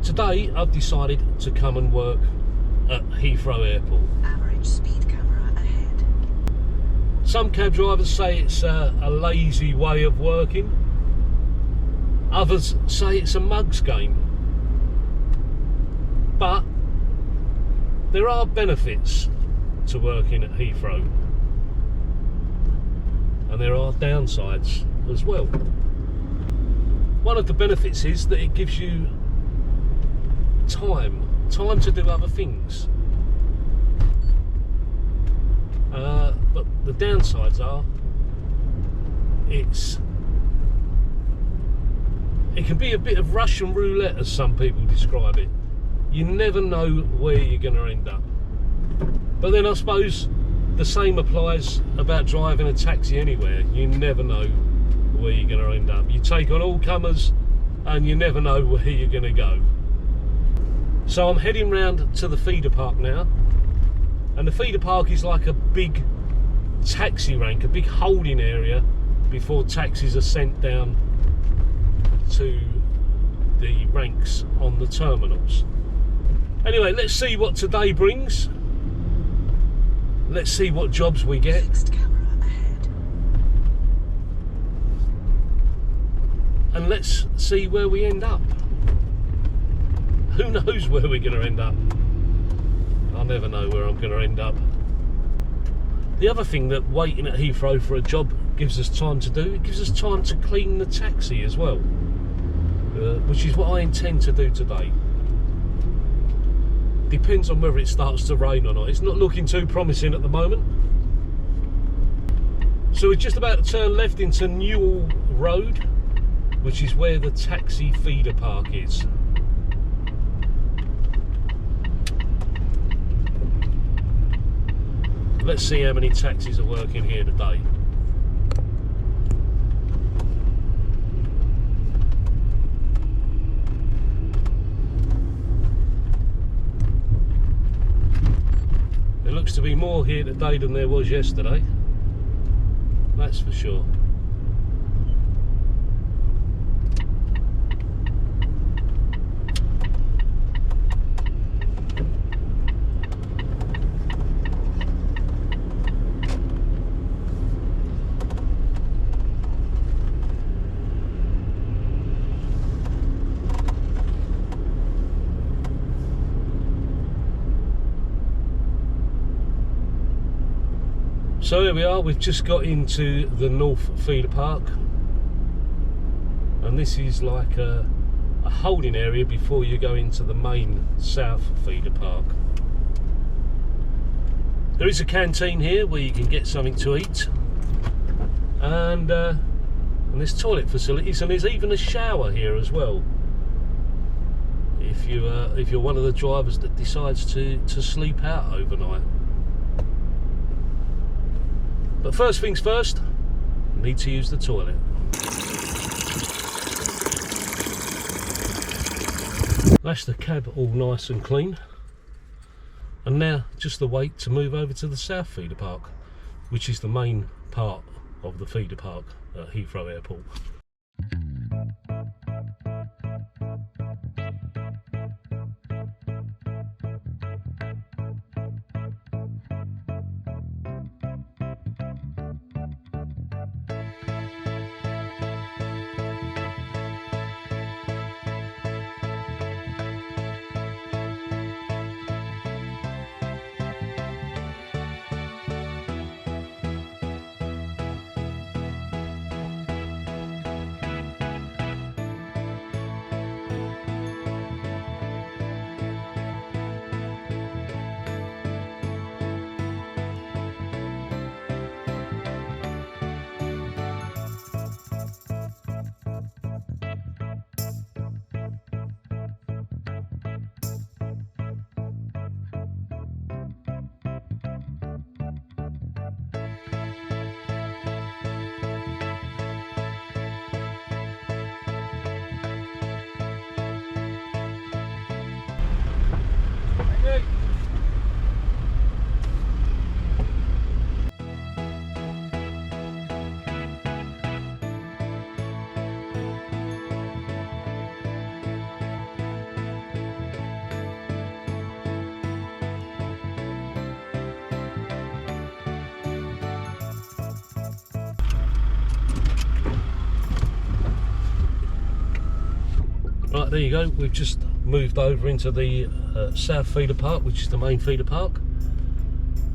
Today I've decided to come and work at Heathrow Airport. Average speed camera ahead. Some cab drivers say it's a lazy way of working. Others say it's a mug's game. But there are benefits to working at Heathrow. And there are downsides as well. One of the benefits is that it gives you time to do other things. But the downsides are it can be a bit of Russian roulette, as some people describe it. You never know where you're going to end up. But then I suppose the same applies about driving a taxi anywhere. You never know where you're going to end up. You take on all comers and you never know where you're going to go. So I'm heading round to the feeder park now, and the feeder park is like a big taxi rank, a big holding area before taxis are sent down to the ranks on the terminals. Anyway, let's see what today brings. Let's see what jobs we get. Fixed camera ahead. And let's see where we end up. Who knows where we're going to end up? I never know where I'm going to end up. The other thing that waiting at Heathrow for a job gives us time to do, it gives us time to clean the taxi as well, which is what I intend to do today. Depends on whether it starts to rain or not. It's not looking too promising at the moment. So we're just about to turn left into Newell Road, which is where the taxi feeder park is. Let's see how many taxis are working here today. There looks to be more here today than there was yesterday. That's for sure. So here we are, we've just got into the North Feeder Park, and this is like a holding area before you go into the main South Feeder Park. There is a canteen here where you can get something to eat, and there's toilet facilities, and there's even a shower here as well. If you're one of the drivers that decides to sleep out overnight. But first things first, I need to use the toilet. That's the cab all nice and clean. And now just the wait to move over to the South Feeder Park, which is the main part of the feeder park at Heathrow Airport. Right, there you go. We've just moved over into the South Feeder Park, which is the main feeder park.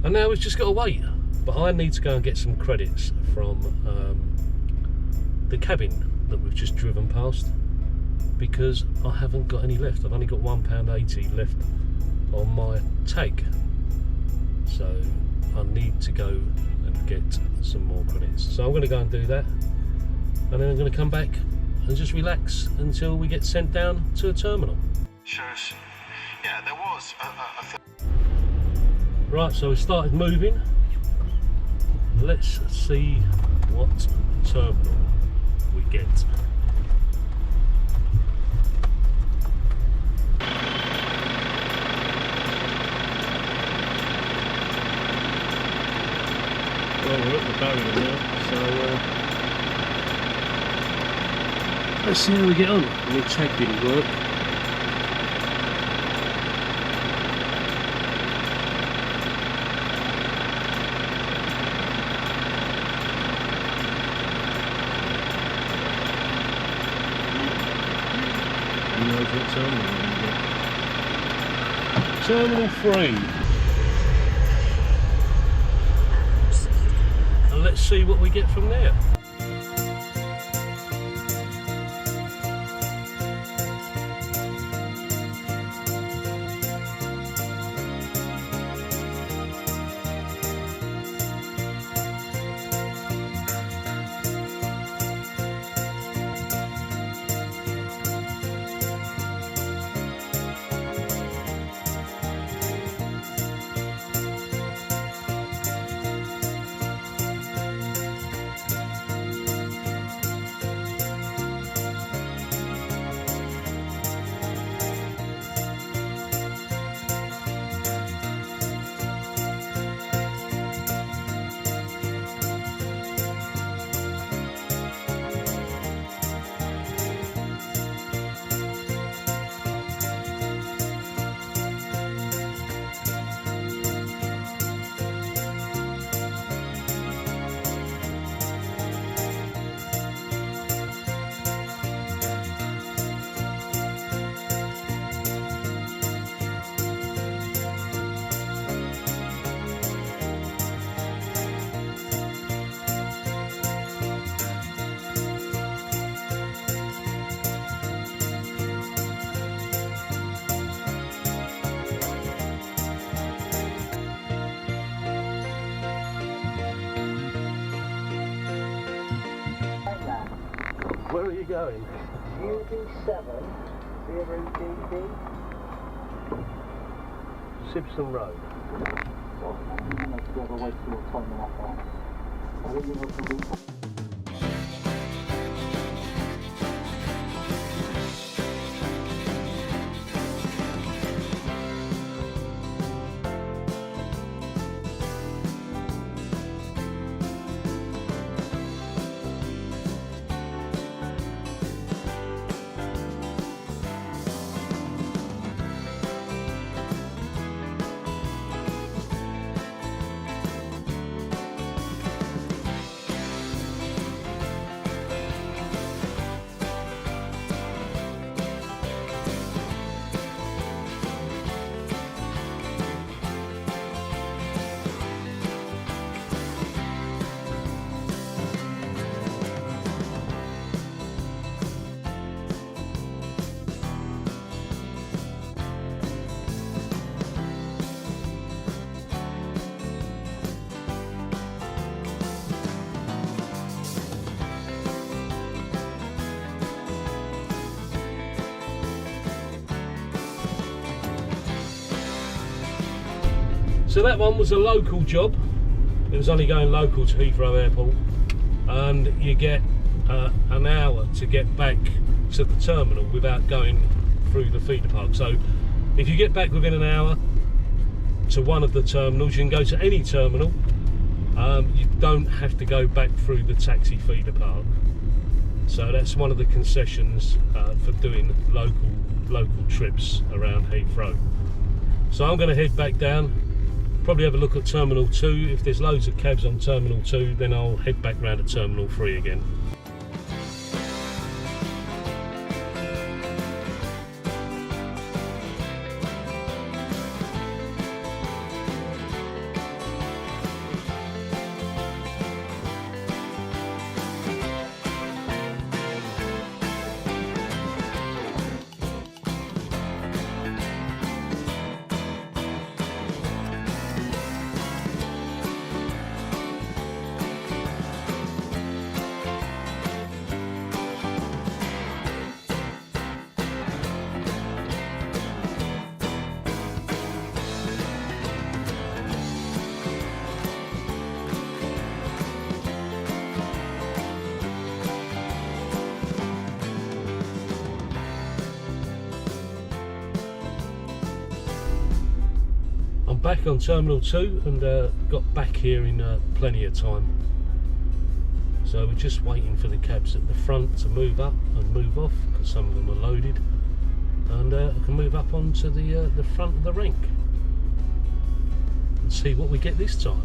And now we've just got to wait. But I need to go and get some credits from the cabin that we've just driven past, because I haven't got any left. I've only got £1.80 left on my tag. So I need to go and get some more credits. So I'm going to go and do that. And then I'm going to come back and just relax until we get sent down to a terminal. Sure. Yeah, there was Right, so we started moving. Let's see what terminal we get. Well, we're at the barrier now, so let's see how we get on. My tag didn't work. Who knows what terminal we're going to get? Terminal 3. And let's see what we get from there. Where are you going? UB7 0DD. Sibson Road. So that one was a local job. It was only going local to Heathrow Airport, and you get an hour to get back to the terminal without going through the feeder park. So if you get back within an hour to one of the terminals, you can go to any terminal. You don't have to go back through the taxi feeder park. So that's one of the concessions for doing local trips around Heathrow. So I'm going to head back down, probably have a look at Terminal 2. If there's loads of cabs on Terminal 2, then I'll head back round to Terminal 3 again. back on Terminal 2 and got back here in plenty of time. So we're just waiting for the cabs at the front to move up and move off, because some of them are loaded, and I can move up onto the front of the rank and see what we get this time.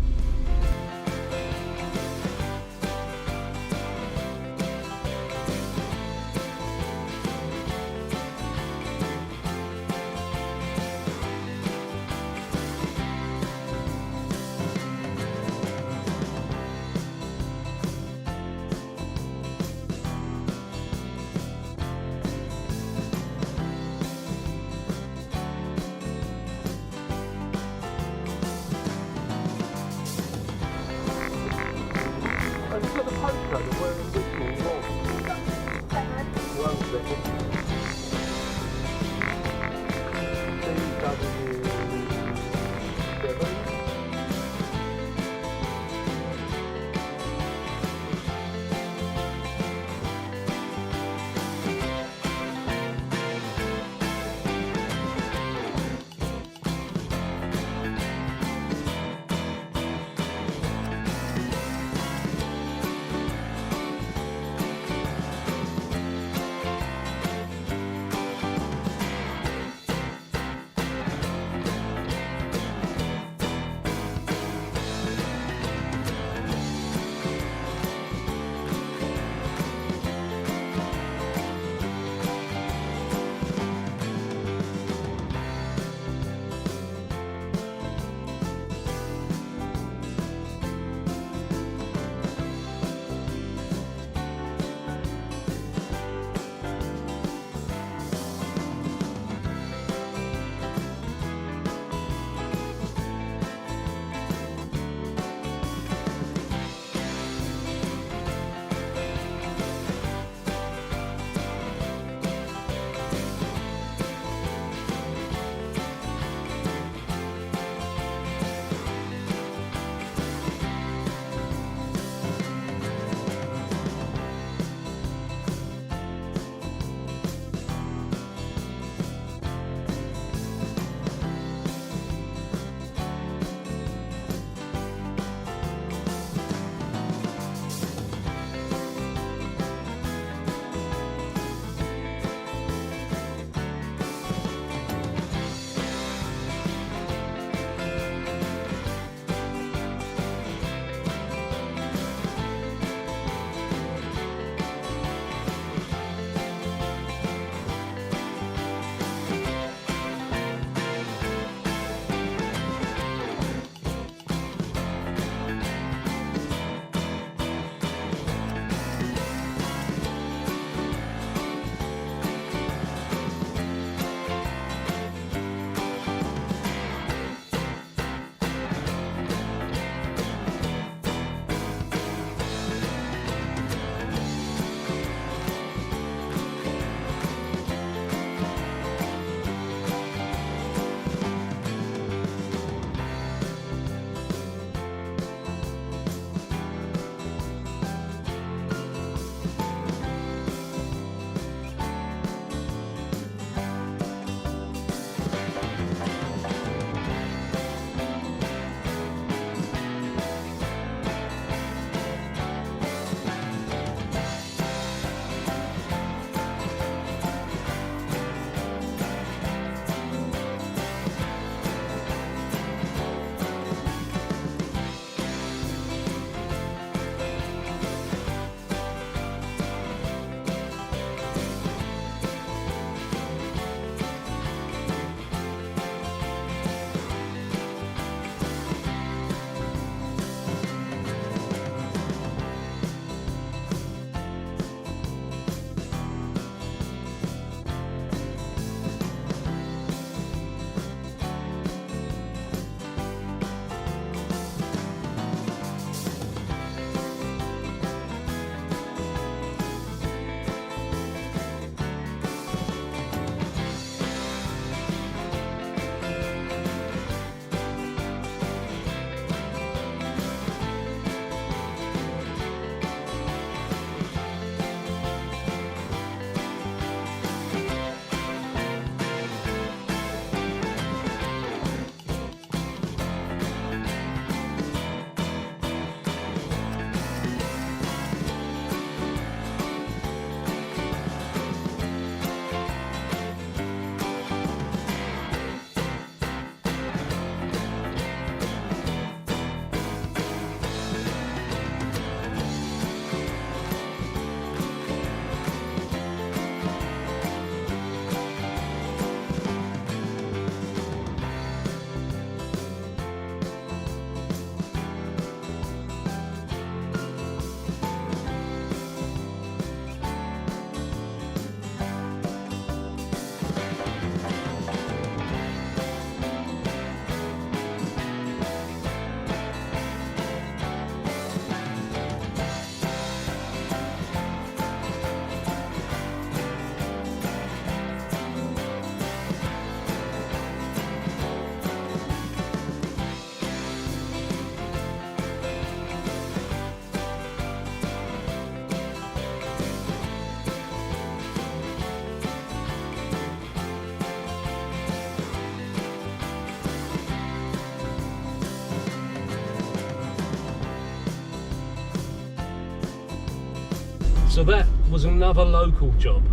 So that was another local job.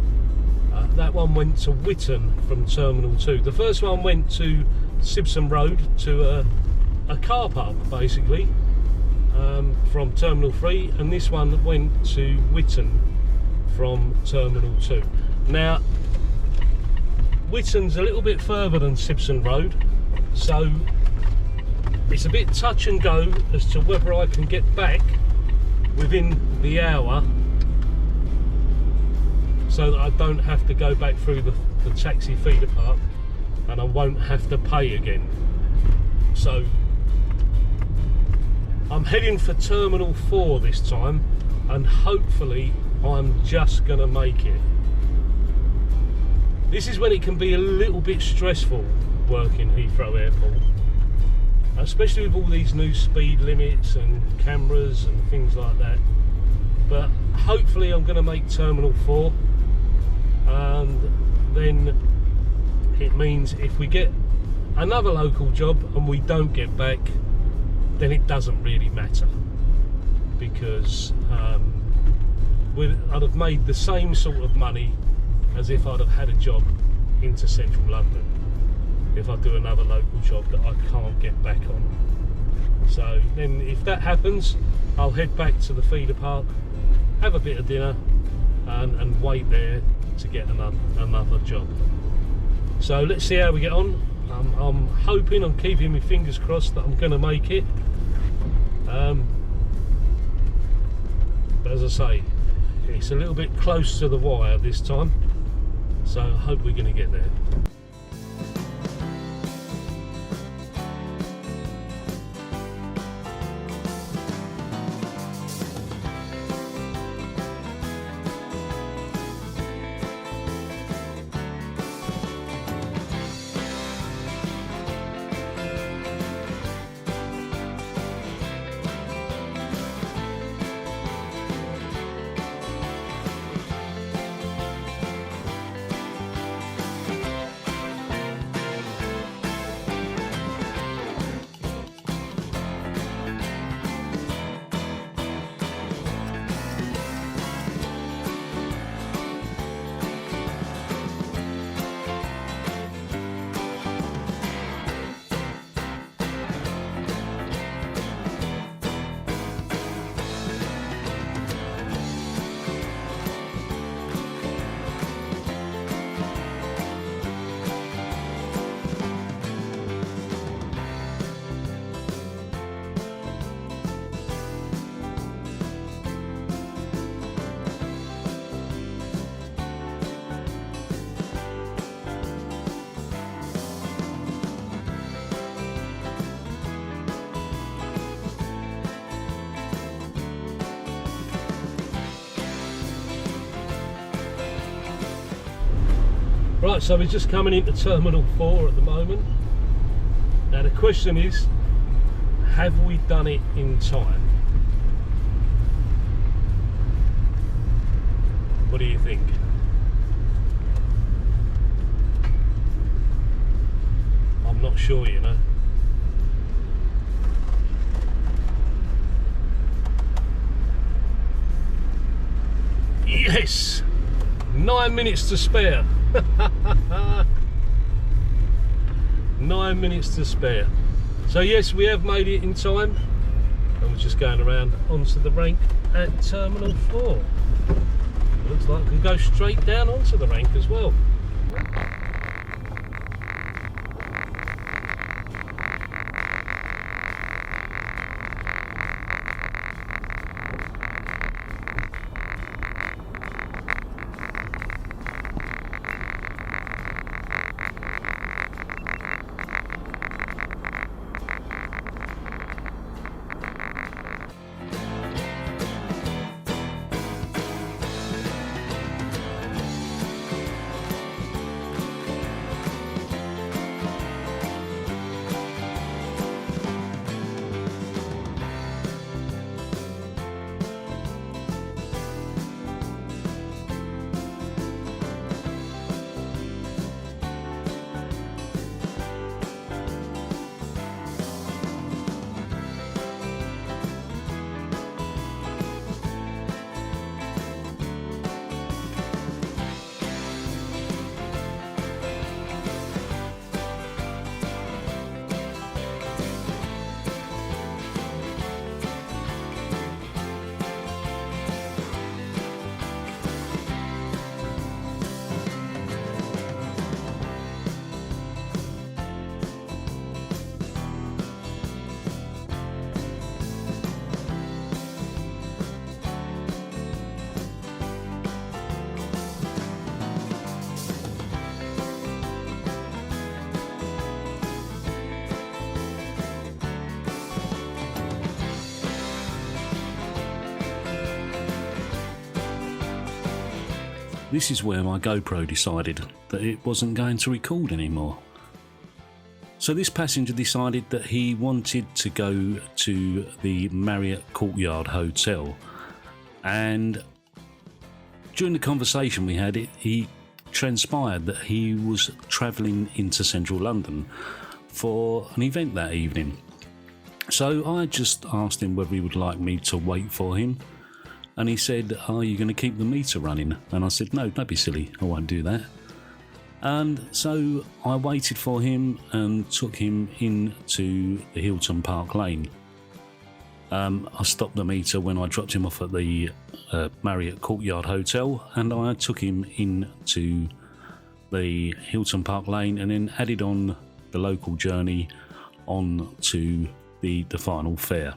That one went to Witton from Terminal 2. The first one went to Sibson Road to a car park, basically, from Terminal 3, and this one went to Witton from Terminal 2. Now, Witton's a little bit further than Sibson Road, so it's a bit touch and go as to whether I can get back within the hour, so that I don't have to go back through the taxi feeder park and I won't have to pay again. So I'm heading for Terminal 4 this time, and hopefully I'm just going to make it. This is when it can be a little bit stressful working Heathrow Airport, especially with all these new speed limits and cameras and things like that. But hopefully I'm going to make Terminal 4, and then it means if we get another local job and we don't get back, then it doesn't really matter, because I'd have made the same sort of money as if I'd have had a job into central London, if I do another local job that I can't get back on. So then if that happens, I'll head back to the feeder park, have a bit of dinner, and wait there to get another job. So let's see how we get on. I'm hoping, I'm keeping my fingers crossed that I'm going to make it. But as I say, it's a little bit close to the wire this time, so I hope we're going to get there. Right, so we're just coming into Terminal 4 at the moment. Now the question is, have we done it in time? What do you think? I'm not sure, you know. Yes! 9 minutes to spare. 9 minutes to spare. So yes, we have made it in time, and we're just going around onto the rank at Terminal 4. Looks like I can go straight down onto the rank as well. this is where my GoPro decided that it wasn't going to record anymore. So this passenger decided that he wanted to go to the Marriott Courtyard Hotel, and during the conversation we had, he transpired that he was travelling into central London for an event that evening. So I just asked him whether he would like me to wait for him, and he said, "Are you going to keep the meter running?" And I said, "No, don't be silly, I won't do that." And so I waited for him and took him into the Hilton Park Lane. I stopped the meter when I dropped him off at the Marriott Courtyard Hotel, and I took him into the Hilton Park Lane and then added on the local journey on to the final fare.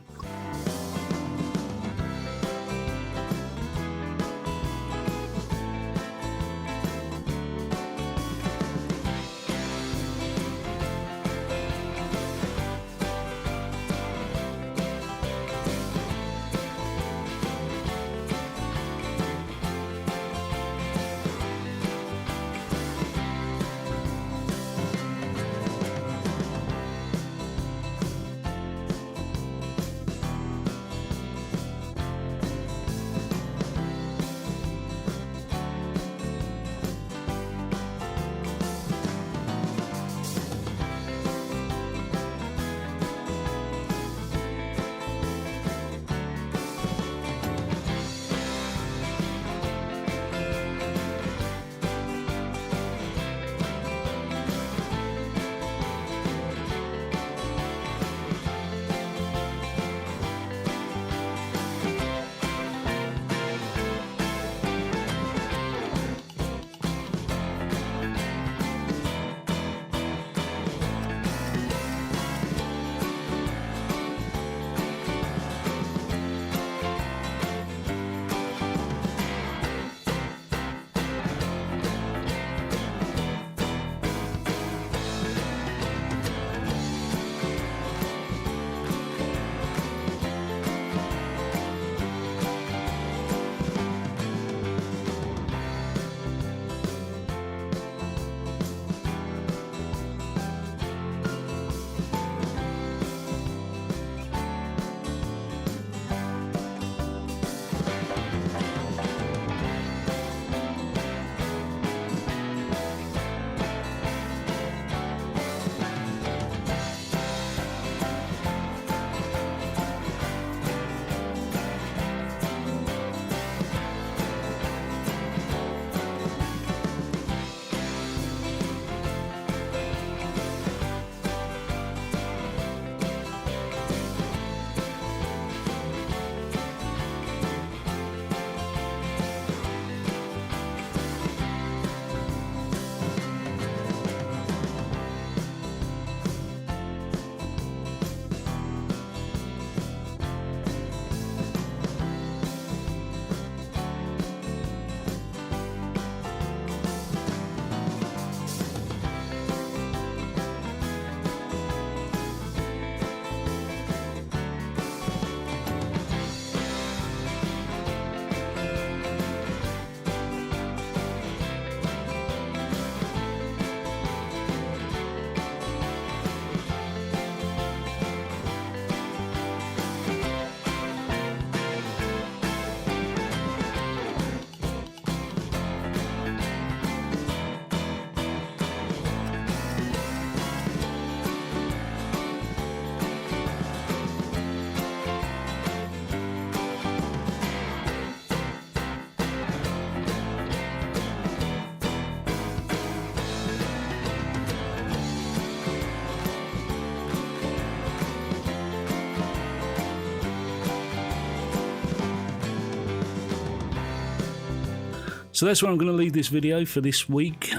So that's where I'm going to leave this video for this week.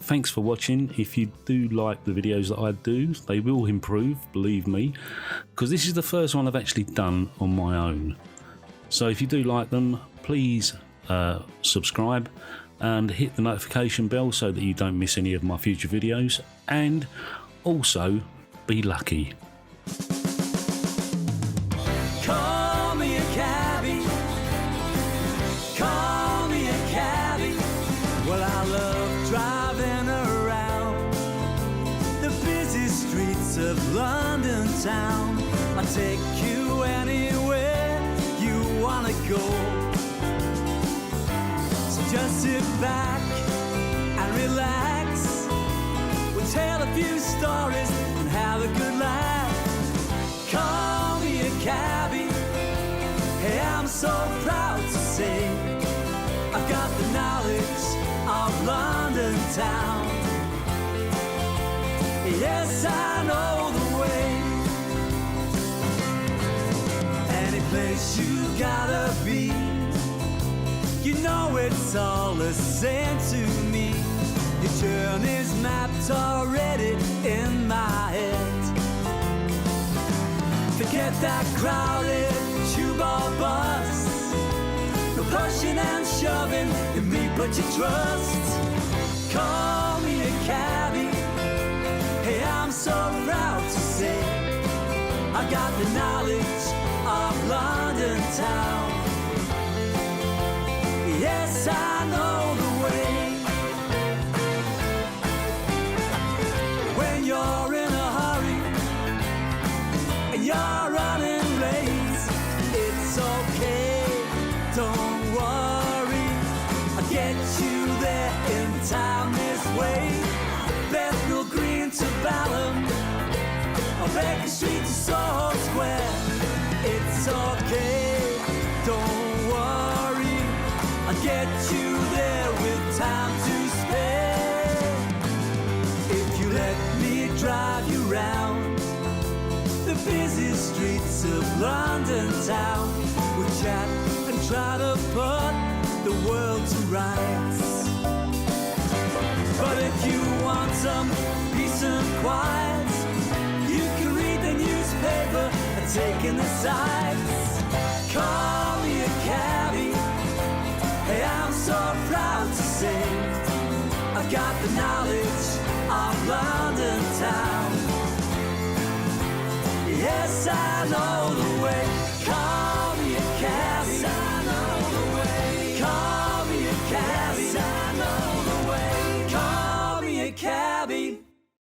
Thanks for watching. If you do like the videos that I do, they will improve, believe me, because this is the first one I've actually done on my own. So if you do like them, please subscribe and hit the notification bell so that you don't miss any of my future videos, and also be lucky. Call me a cabbie. Call me a cabbie. of London town. I'll take you anywhere you wanna go. So just sit back and relax. We'll tell a few stories and have a good laugh. Call me a cabby. Hey, I'm so proud to say I've got the knowledge of London town. Yes, I know the way. Any place you gotta be, you know it's all the same to me. Your journey's mapped already in my head. Forget that crowded tube or bus. No pushing and shoving in me, but you trust. Call me a cabby. Hey, I'm so proud to say I got the knowledge of London town. Yes, I know the way. When you're in a hurry and you're running late, it's okay, don't worry, I'll get you there in time this way. Bethnal Green to Balham, or Baker Street to Soho Square, it's okay, don't worry, I'll get you there with time to spare. If you let me drive you round the busy streets of London town, we'll chat and try to put the world to rights. But if you want some peace and quiet, you can read the newspaper and take in the sights. Call me a cabby. Hey, I'm so proud to say I've got the knowledge of London town. Yes, I know the way. Call